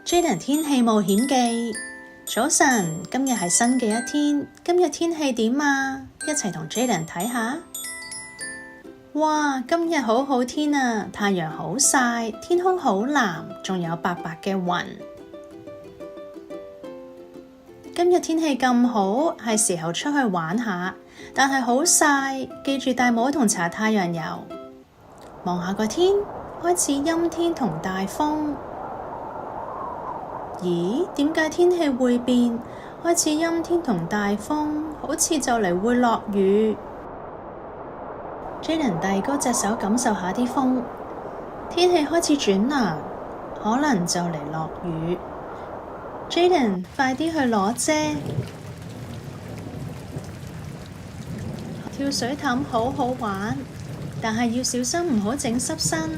Jaden 天氣冒險記，早晨，今日係新嘅一天。今日天氣點啊？一齊同 Jaden 睇下。哇，今日好好天啊！太陽好曬，天空好藍，仲有白白嘅雲。今日天氣咁好，係時候出去玩下，但係好曬，記住戴帽同搽太陽油。望下個天，開始陰天同大風。咦？點解天氣會變？開始陰天同大風，好似就嚟會落雨。Jaden 遞高隻手感受下啲風，天氣開始轉涼，可能就嚟落雨。Jaden 快啲去攞遮。跳水凼好好玩，但係要小心唔好整濕身。